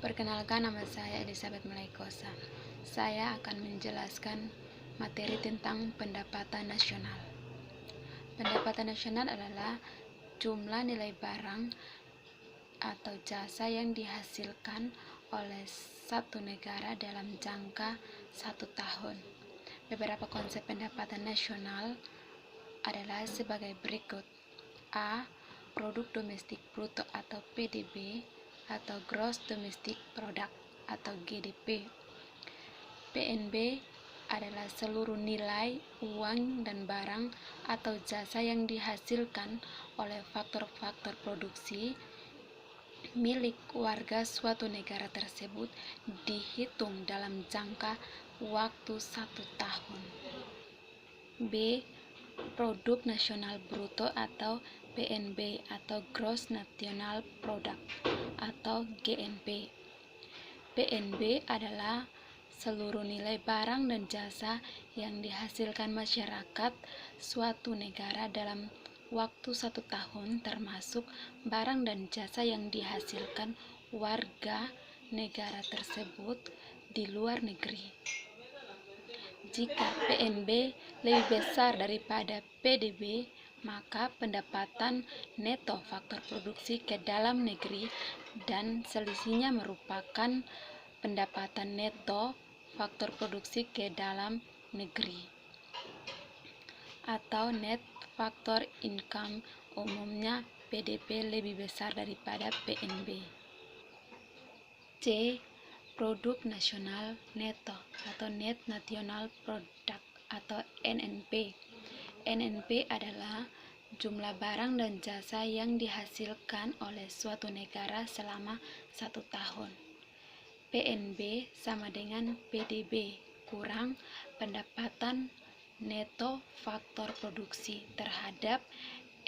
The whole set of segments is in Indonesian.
Perkenalkan, nama saya Elizabeth Melaikosa. Saya akan menjelaskan materi tentang pendapatan nasional. Pendapatan nasional adalah jumlah nilai barang atau jasa yang dihasilkan oleh satu negara dalam jangka 1 tahun. Beberapa konsep pendapatan nasional adalah sebagai berikut. A. Produk domestik bruto atau PDB atau Gross Domestic Product atau GDP. PNB adalah seluruh nilai uang dan barang atau jasa yang dihasilkan oleh faktor-faktor produksi milik warga suatu negara tersebut dihitung dalam jangka waktu 1 tahun. B. Produk nasional bruto atau PNB atau Gross National Product atau GNP. PNB adalah seluruh nilai barang dan jasa yang dihasilkan masyarakat suatu negara dalam waktu 1 tahun, termasuk barang dan jasa yang dihasilkan warga negara tersebut di luar negeri. Jika PNB lebih besar daripada PDB, maka pendapatan neto faktor produksi ke dalam negeri dan selisihnya merupakan pendapatan neto faktor produksi ke dalam negeri atau net factor income. Umumnya PDB lebih besar daripada PNB. C. Produk nasional neto atau Net National Product atau NNP. NNP adalah jumlah barang dan jasa yang dihasilkan oleh suatu negara selama 1 tahun. PNB sama dengan PDB kurang pendapatan neto faktor produksi terhadap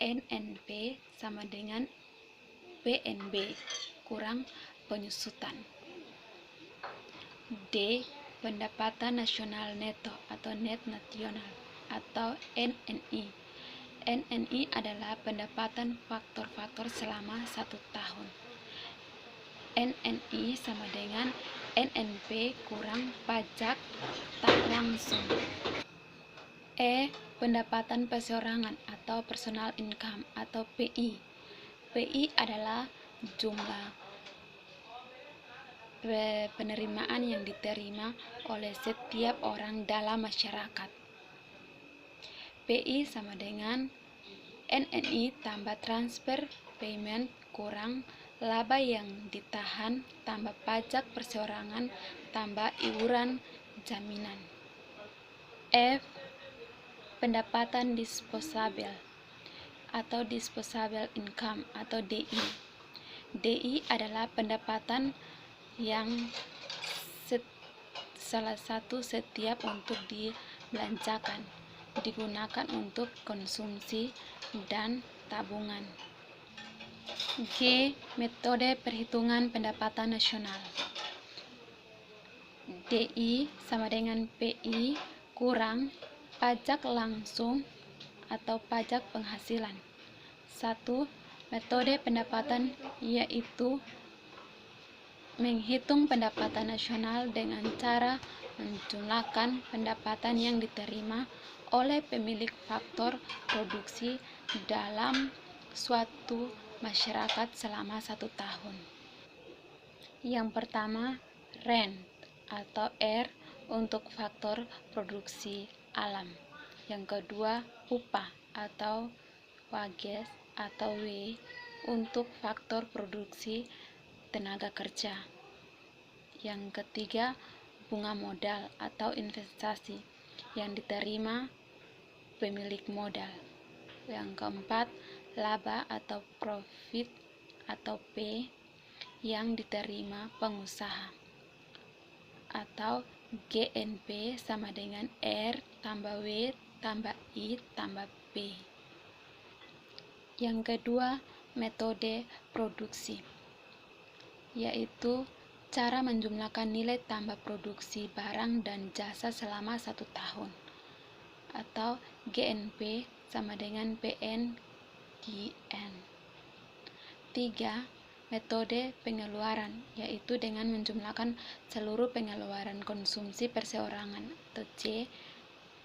NNP sama dengan PNB kurang penyusutan. D. Pendapatan nasional neto atau Net Nasional atau NNI. NNI adalah pendapatan faktor-faktor selama 1 tahun. NNI sama dengan NNP kurang pajak tak langsung. E. Pendapatan perseorangan atau personal income atau PI. PI adalah jumlah penerimaan yang diterima oleh setiap orang dalam masyarakat. PI sama dengan NNI tambah transfer payment kurang laba yang ditahan tambah pajak perseorangan tambah iuran jaminan. F. Pendapatan disposable atau disposable income atau DI. DI adalah pendapatan yang salah satu setiap untuk dibelanjakan, digunakan untuk konsumsi dan tabungan. G. Metode perhitungan pendapatan nasional. DI sama dengan PI kurang pajak langsung atau pajak penghasilan. 1. Metode pendapatan yaitu menghitung pendapatan nasional dengan cara menjumlahkan pendapatan yang diterima oleh pemilik faktor produksi dalam suatu masyarakat selama 1 tahun. Yang pertama, rent atau R untuk faktor produksi alam. Yang kedua, upah atau wages atau W untuk faktor produksi tenaga kerja. Yang ketiga, bunga modal atau investasi yang diterima pemilik modal. Yang keempat, laba atau profit atau P yang diterima pengusaha atau GNP sama dengan R tambah W tambah I tambah P. Yang kedua, metode produksi, yaitu cara menjumlahkan nilai tambah produksi barang dan jasa selama 1 tahun atau GNP sama dengan PN GN. 3. metode pengeluaran, yaitu dengan menjumlahkan seluruh pengeluaran konsumsi perseorangan, atau C.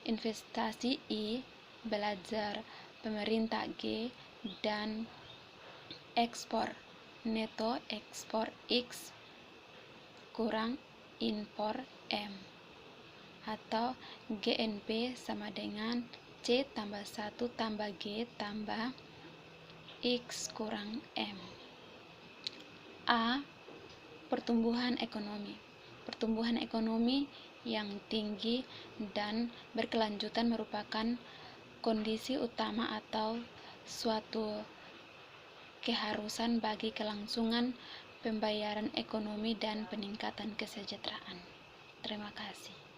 Investasi I, belajar pemerintah G, dan ekspor neto ekspor X kurang impor M, atau GNP sama dengan C tambah 1 tambah G tambah X kurang M. A. Pertumbuhan ekonomi. Pertumbuhan ekonomi yang tinggi dan berkelanjutan merupakan kondisi utama atau suatu keharusan bagi kelangsungan pembayaran ekonomi dan peningkatan kesejahteraan. Terima kasih.